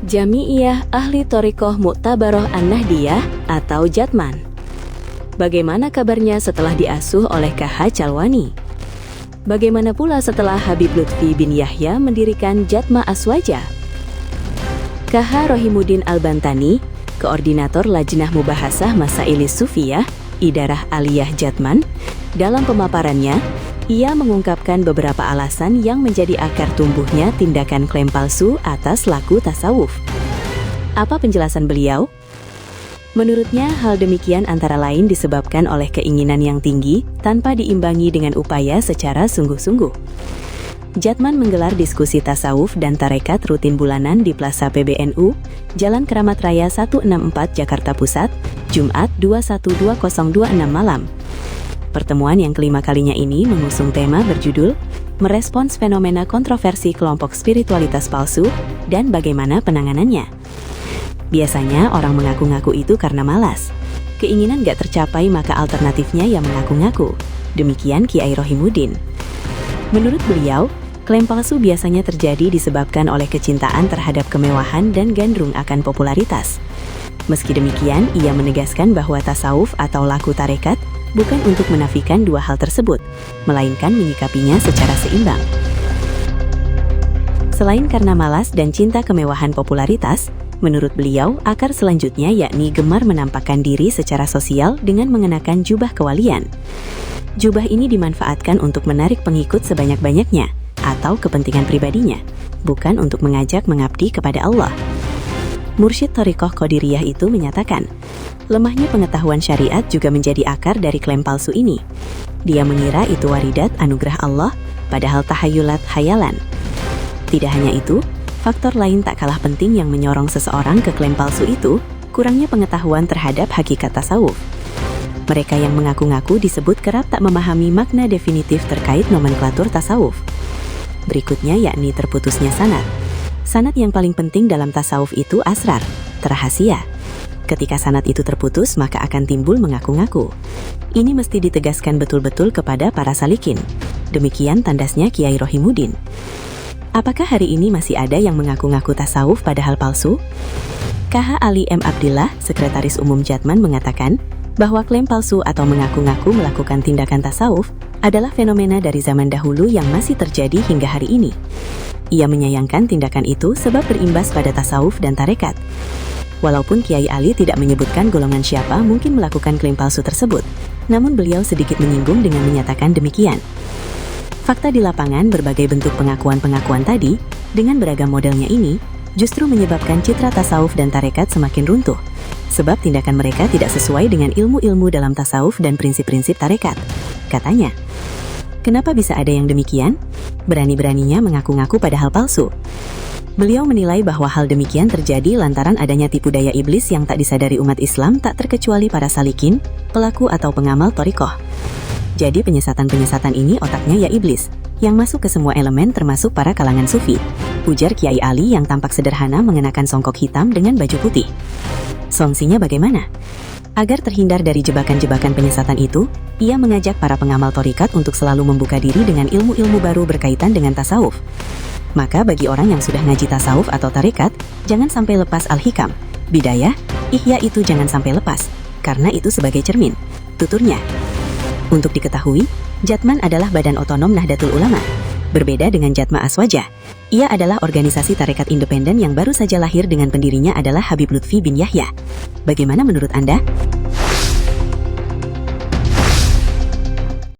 Jami'iyah Ahli Thoriqoh Mu'tabaroh An-Nahdiyah atau Jatman. Bagaimana kabarnya setelah diasuh oleh KH Calwani? Bagaimana pula setelah Habib Lutfi bin Yahya mendirikan Jatma Aswaja? KH Rohimuddin Al-Bantani, Koordinator Lajnah Mubahasah Masailis Sufiyah, Idarah Aliyah Jatman, dalam pemaparannya, ia mengungkapkan beberapa alasan yang menjadi akar tumbuhnya tindakan klaim palsu atas laku tasawuf. Apa penjelasan beliau? Menurutnya, hal demikian antara lain disebabkan oleh keinginan yang tinggi tanpa diimbangi dengan upaya secara sungguh-sungguh. Jatman menggelar diskusi tasawuf dan tarekat rutin bulanan di Plaza PBNU, Jalan Keramat Raya 164 Jakarta Pusat, Jumat 21.2026 malam. Pertemuan yang kelima kalinya ini mengusung tema berjudul Merespons Fenomena Kontroversi Kelompok Spiritualitas Palsu dan Bagaimana Penanganannya. Biasanya orang mengaku-ngaku itu karena malas. Keinginan gak tercapai maka alternatifnya ya mengaku-ngaku. Demikian Kiai Rohimuddin. Menurut beliau, klaim palsu biasanya terjadi disebabkan oleh kecintaan terhadap kemewahan dan gandrung akan popularitas. Meski demikian, ia menegaskan bahwa tasawuf atau laku tarekat bukan untuk menafikan dua hal tersebut, melainkan menyikapinya secara seimbang. Selain karena malas dan cinta kemewahan popularitas, menurut beliau, akar selanjutnya yakni gemar menampakkan diri secara sosial dengan mengenakan jubah kewalian. Jubah ini dimanfaatkan untuk menarik pengikut sebanyak-banyaknya, atau kepentingan pribadinya, bukan untuk mengajak mengabdi kepada Allah. Mursyid Thoriqoh Qadiriyah itu menyatakan, lemahnya pengetahuan syariat juga menjadi akar dari klaim palsu ini. Dia mengira itu waridat anugerah Allah, padahal tahayulat hayalan. Tidak hanya itu, faktor lain tak kalah penting yang menyorong seseorang ke klaim palsu itu, kurangnya pengetahuan terhadap hakikat tasawuf. Mereka yang mengaku-ngaku disebut kerap tak memahami makna definitif terkait nomenklatur tasawuf. Berikutnya yakni terputusnya sanad. Sanad yang paling penting dalam tasawuf itu asrar, rahasia. Ketika sanad itu terputus, maka akan timbul mengaku-ngaku. Ini mesti ditegaskan betul-betul kepada para salikin. Demikian tandasnya Kiai Rohimuddin. Apakah hari ini masih ada yang mengaku-ngaku tasawuf padahal palsu? KH Ali M. Abdillah, Sekretaris Umum Jatman mengatakan bahwa klaim palsu atau mengaku-ngaku melakukan tindakan tasawuf adalah fenomena dari zaman dahulu yang masih terjadi hingga hari ini. Ia menyayangkan tindakan itu sebab berimbas pada tasawuf dan tarekat. Walaupun Kiai Ali tidak menyebutkan golongan siapa mungkin melakukan klaim palsu tersebut, namun beliau sedikit menyinggung dengan menyatakan demikian. Fakta di lapangan berbagai bentuk pengakuan-pengakuan tadi, dengan beragam modelnya ini, justru menyebabkan citra tasawuf dan tarekat semakin runtuh, sebab tindakan mereka tidak sesuai dengan ilmu-ilmu dalam tasawuf dan prinsip-prinsip tarekat. Katanya, kenapa bisa ada yang demikian? Berani-beraninya mengaku-ngaku padahal palsu. Beliau menilai bahwa hal demikian terjadi lantaran adanya tipu daya iblis yang tak disadari umat Islam tak terkecuali para salikin, pelaku atau pengamal thoriqoh. Jadi penyesatan-penyesatan ini otaknya ya iblis, yang masuk ke semua elemen termasuk para kalangan sufi. Ujar Kiai Ali yang tampak sederhana mengenakan songkok hitam dengan baju putih. Solusinya bagaimana? Agar terhindar dari jebakan-jebakan penyesatan itu, ia mengajak para pengamal thorikat untuk selalu membuka diri dengan ilmu-ilmu baru berkaitan dengan tasawuf. Maka bagi orang yang sudah ngaji tasawuf atau tarekat, jangan sampai lepas al-hikam, bidayah, ihya itu jangan sampai lepas, karena itu sebagai cermin. Tuturnya, untuk diketahui, Jatman adalah badan otonom Nahdlatul Ulama. Berbeda dengan Jatma Aswaja, ia adalah organisasi tarekat independen yang baru saja lahir dengan pendirinya adalah Habib Lutfi bin Yahya. Bagaimana menurut Anda?